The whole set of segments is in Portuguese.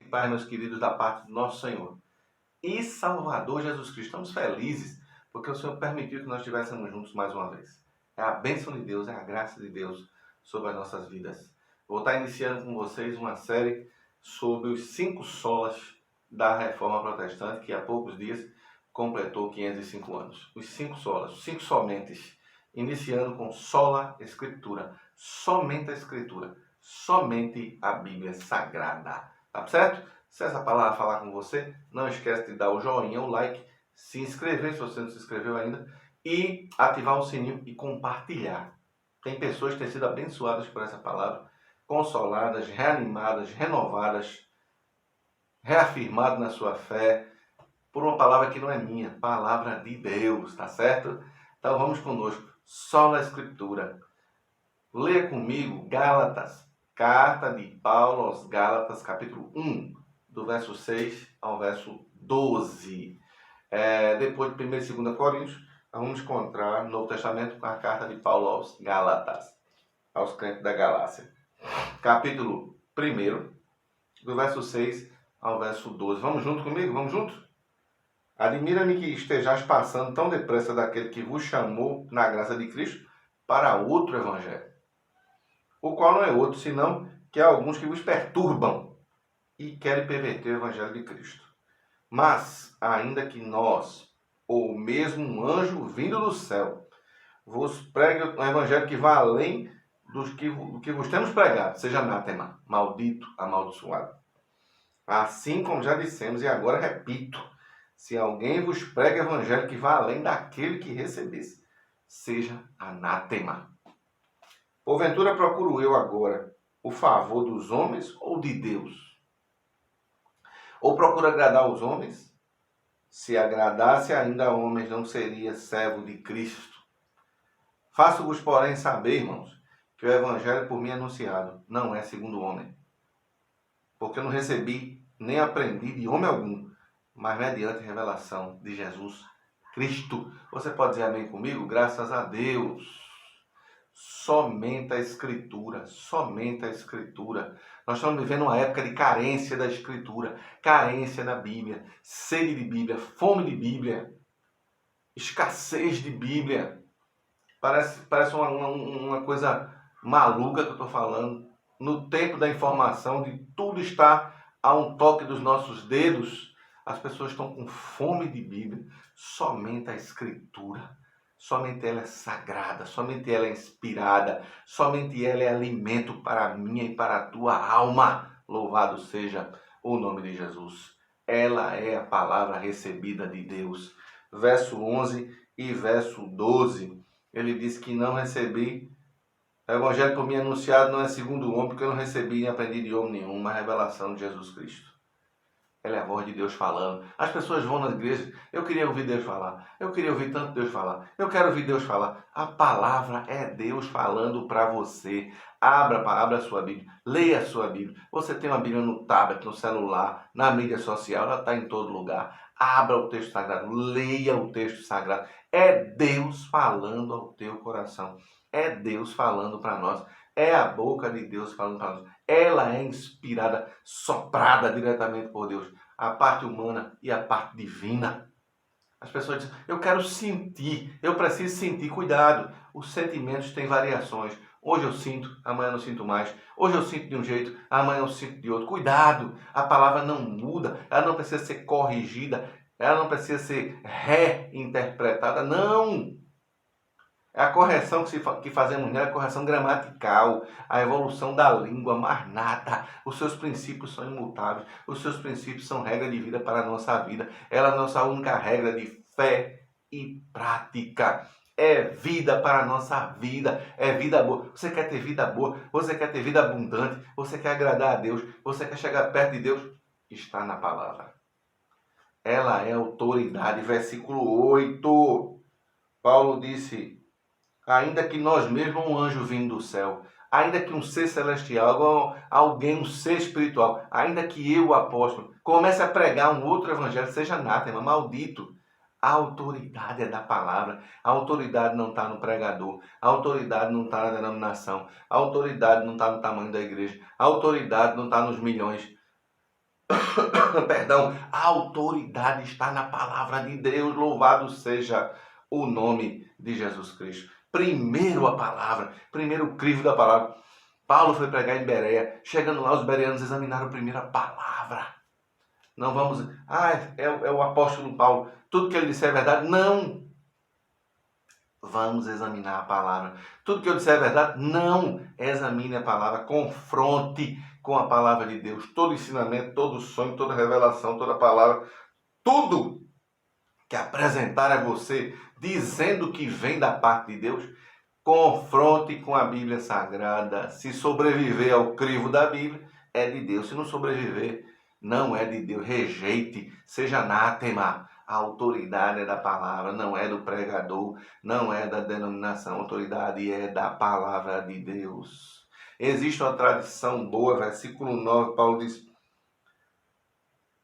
Pai, meus queridos, da parte do nosso Senhor e Salvador Jesus Cristo. Estamos felizes porque o Senhor permitiu que nós estivéssemos juntos mais uma vez. É a bênção de Deus, é a graça de Deus sobre as nossas vidas. Vou estar iniciando com vocês uma série sobre os 5 solas da Reforma Protestante, que há poucos dias completou 505 anos. Os 5 solas, os 5 somentes, iniciando com sola Escritura, somente a Escritura, somente a Bíblia Sagrada. Tá certo? Se essa palavra falar com você, não esquece de dar o joinha, o like, se inscrever se você não se inscreveu ainda e ativar o sininho e compartilhar. Tem pessoas que têm sido abençoadas por essa palavra, consoladas, reanimadas, renovadas, reafirmadas na sua fé, por uma palavra que não é minha, palavra de Deus, tá certo? Então vamos conosco, sola Escritura. Leia comigo Gálatas, carta de Paulo aos Gálatas, capítulo 1, do verso 6 ao verso 12. Depois de 1 e 2 Coríntios, nós vamos encontrar no Novo Testamento com a carta de Paulo aos Gálatas, aos crentes da Galácia. Capítulo 1, do verso 6 ao verso 12. Vamos junto comigo? Vamos junto? Admira-me que estejais passando tão depressa daquele que vos chamou na graça de Cristo para outro evangelho, o qual não é outro, senão que há alguns que vos perturbam e querem perverter o evangelho de Cristo. Mas, ainda que nós, ou mesmo um anjo vindo do céu, vos pregue um evangelho que vá além do que vos temos pregado, seja anátema, maldito, amaldiçoado. Assim como já dissemos, e agora repito, se alguém vos prega evangelho que vá além daquele que recebesse, seja anátema. Porventura procuro eu agora o favor dos homens ou de Deus? Ou procuro agradar os homens? Se agradasse ainda a homens, não seria servo de Cristo. Faço-vos, porém, saber, irmãos, que o evangelho por mim anunciado não é segundo o homem. Porque eu não recebi nem aprendi de homem algum, mas mediante revelação de Jesus Cristo. Você pode dizer amém comigo? Graças a Deus. Somente a Escritura, somente a Escritura. Nós estamos vivendo uma época de carência da Escritura, carência da Bíblia, sede de Bíblia, fome de Bíblia, escassez de Bíblia. Parece uma coisa maluca que eu estou falando. No tempo da informação, de tudo estar a um toque dos nossos dedos, as pessoas estão com fome de Bíblia. Somente a Escritura. Somente ela é sagrada, somente ela é inspirada, somente ela é alimento para a minha e para a tua alma. Louvado seja o nome de Jesus. Ela é a palavra recebida de Deus. Verso 11 e verso 12. Ele diz que não recebi, o evangelho por mim anunciado não é segundo o homem, porque eu não recebi nem aprendi de homem nenhum, uma revelação de Jesus Cristo. Ela é a voz de Deus falando. As pessoas vão nas igrejas. Eu queria ouvir Deus falar. Eu queria ouvir tanto Deus falar. Eu quero ouvir Deus falar. A palavra é Deus falando para você. Abra a sua Bíblia. Leia a sua Bíblia. Você tem uma Bíblia no tablet, no celular, na mídia social. Ela está em todo lugar. Abra o texto sagrado. Leia o texto sagrado. É Deus falando ao teu coração. É Deus falando para nós. É a boca de Deus falando para nós. Ela é inspirada, soprada diretamente por Deus. A parte humana e a parte divina. As pessoas dizem, eu quero sentir, eu preciso sentir. Cuidado, os sentimentos têm variações. Hoje eu sinto, amanhã não sinto mais. Hoje eu sinto de um jeito, amanhã eu sinto de outro. Cuidado, a palavra não muda, ela não precisa ser corrigida, ela não precisa ser reinterpretada, não. É a correção que fazemos nela, é a correção gramatical, a evolução da língua, mais nada. Os seus princípios são imutáveis, os seus princípios são regra de vida para a nossa vida. Ela é a nossa única regra de fé e prática. É vida para a nossa vida, é vida boa. Você quer ter vida boa, você quer ter vida abundante, você quer agradar a Deus, você quer chegar perto de Deus? Está na palavra. Ela é autoridade. Versículo 8. Paulo disse, ainda que nós mesmos, um anjo vindo do céu, ainda que um ser celestial, alguém, um ser espiritual, ainda que eu, o apóstolo, comece a pregar um outro evangelho, seja anátema, maldito. A autoridade é da palavra. A autoridade não está no pregador. A autoridade não está na denominação. A autoridade não está no tamanho da igreja. A autoridade não está nos milhões. Perdão, a autoridade está na palavra de Deus. Louvado seja o nome de Jesus Cristo. Primeiro a palavra, primeiro o crivo da palavra. Paulo foi pregar em Bereia. Chegando lá, os bereanos examinaram primeiro a palavra. Não vamos... é o apóstolo Paulo. Tudo que ele disser é verdade? Não. Vamos examinar a palavra. Tudo que eu disser é verdade? Não. Examine a palavra. Confronte com a palavra de Deus. Todo ensinamento, todo sonho, toda revelação, toda palavra. Tudo que apresentar a você dizendo que vem da parte de Deus, confronte com a Bíblia Sagrada. Se sobreviver ao crivo da Bíblia, é de Deus. Se não sobreviver, não é de Deus. Rejeite, seja anátema. A autoridade é da palavra, não é do pregador, não é da denominação. A autoridade é da palavra de Deus. Existe uma tradição boa, versículo 9, Paulo diz: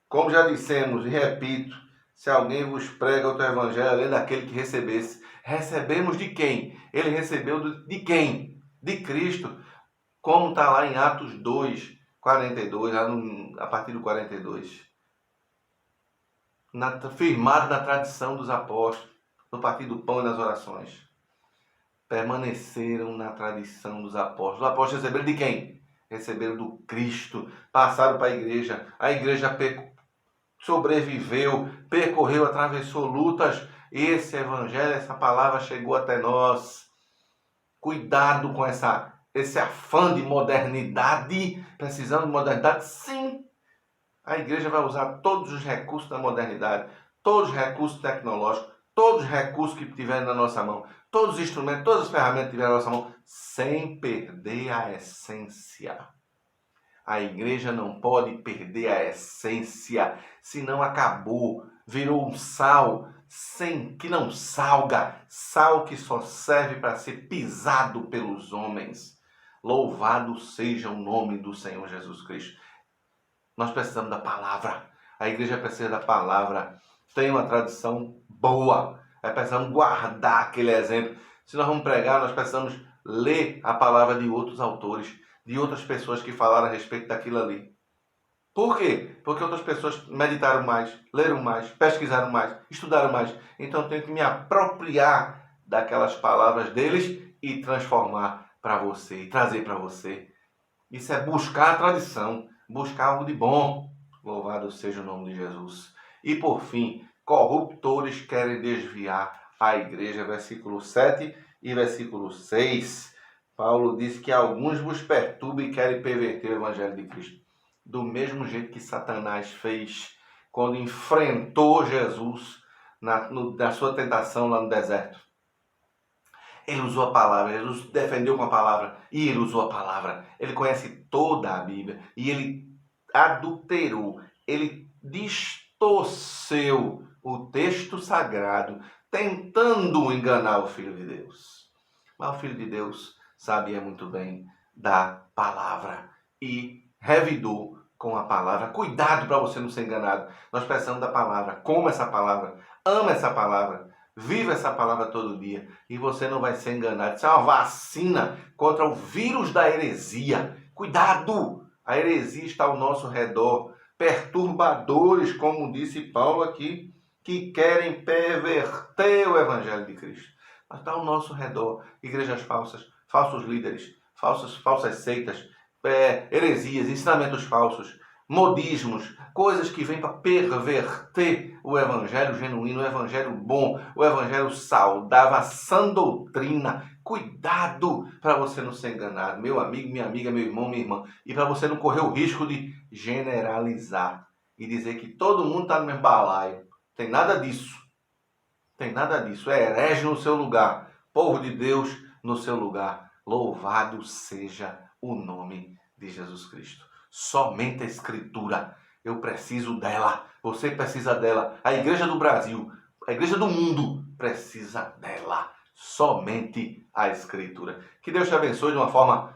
como já dissemos e repito, se alguém vos prega outro evangelho além daquele que recebesse, recebemos de quem? Ele recebeu de quem? De Cristo. Como está lá em Atos 2, 42, a partir do 42. Firmado na tradição dos apóstolos, no partir do pão e nas orações. Permaneceram na tradição dos apóstolos. Os apóstolos receberam de quem? Receberam do Cristo. Passaram para a igreja sobreviveu, percorreu, atravessou lutas. Esse evangelho, essa palavra chegou até nós. Cuidado com esse afã de modernidade. Precisamos de modernidade? Sim. A igreja vai usar todos os recursos da modernidade, todos os recursos tecnológicos, todos os recursos que tiverem na nossa mão, todos os instrumentos, todas as ferramentas que tiverem na nossa mão, sem perder a essência. A igreja não pode perder a essência, senão acabou, virou um sal que não salga, sal que só serve para ser pisado pelos homens. Louvado seja o nome do Senhor Jesus Cristo. Nós precisamos da palavra. A igreja precisa da palavra. Tem uma tradição boa. Nós precisamos guardar aquele exemplo. Se nós vamos pregar, nós precisamos ler a palavra de outros autores, de outras pessoas que falaram a respeito daquilo ali. Por quê? Porque outras pessoas meditaram mais, leram mais, pesquisaram mais, estudaram mais. Então eu tenho que me apropriar daquelas palavras deles e transformar para você, e trazer para você. Isso é buscar a tradição. Buscar algo de bom. Louvado seja o nome de Jesus. E por fim, corruptores querem desviar a igreja. Versículo 7 e versículo 6. Paulo diz que alguns vos perturbam e querem perverter o evangelho de Cristo. Do mesmo jeito que Satanás fez quando enfrentou Jesus na sua tentação lá no deserto. Ele usou a palavra, ele defendeu com a palavra e ele usou a palavra. Ele conhece toda a Bíblia e ele adulterou, ele distorceu o texto sagrado, tentando enganar o Filho de Deus. Mas o Filho de Deus sabia muito bem da palavra e revidou com a palavra. Cuidado para você não ser enganado. Nós precisamos da palavra. Coma essa palavra, ama essa palavra. Viva essa palavra todo dia e você não vai ser enganado. Isso é uma vacina contra o vírus da heresia. Cuidado! A heresia está ao nosso redor. Perturbadores, como disse Paulo aqui, que querem perverter o evangelho de Cristo. Mas está ao nosso redor. Igrejas falsas, falsos líderes, falsas seitas, heresias, ensinamentos falsos, modismos, coisas que vêm para perverter o evangelho genuíno, o evangelho bom, o evangelho saudável, a sã doutrina. Cuidado para você não ser enganado, meu amigo, minha amiga, meu irmão, minha irmã, e para você não correr o risco de generalizar e dizer que todo mundo está no mesmo balaio. Tem nada disso. Tem nada disso. É herege no seu lugar, povo de Deus no seu lugar. Louvado seja o nome de Jesus Cristo. Somente a Escritura. Eu preciso dela. Você precisa dela. A Igreja do Brasil, a Igreja do mundo precisa dela. Somente a Escritura. Que Deus te abençoe de uma forma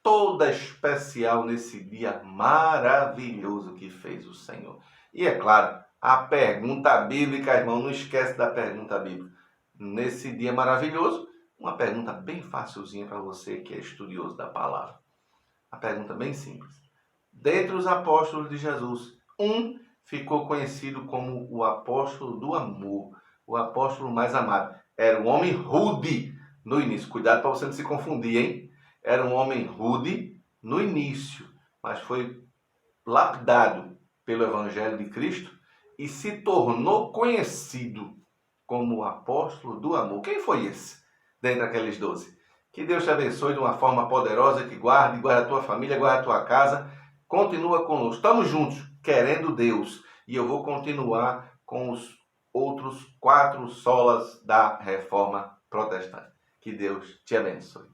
toda especial nesse dia maravilhoso que fez o Senhor. E é claro, a pergunta bíblica, irmão, não esquece da pergunta bíblica. Nesse dia maravilhoso, uma pergunta bem facilzinha para você que é estudioso da palavra. A pergunta bem simples. Dentre os apóstolos de Jesus, Um ficou conhecido como o apóstolo do amor, o apóstolo mais amado. Era um homem rude no início. Cuidado para você não se confundir, hein? Era um homem rude no início, mas foi lapidado pelo Evangelho de Cristo e se tornou conhecido como o apóstolo do amor. Quem foi esse dentre aqueles 12? Que Deus te abençoe de uma forma poderosa, que guarde a tua família, guarde a tua casa. Continua conosco. Estamos juntos, querendo Deus. E eu vou continuar com os outros 4 solas da Reforma Protestante. Que Deus te abençoe.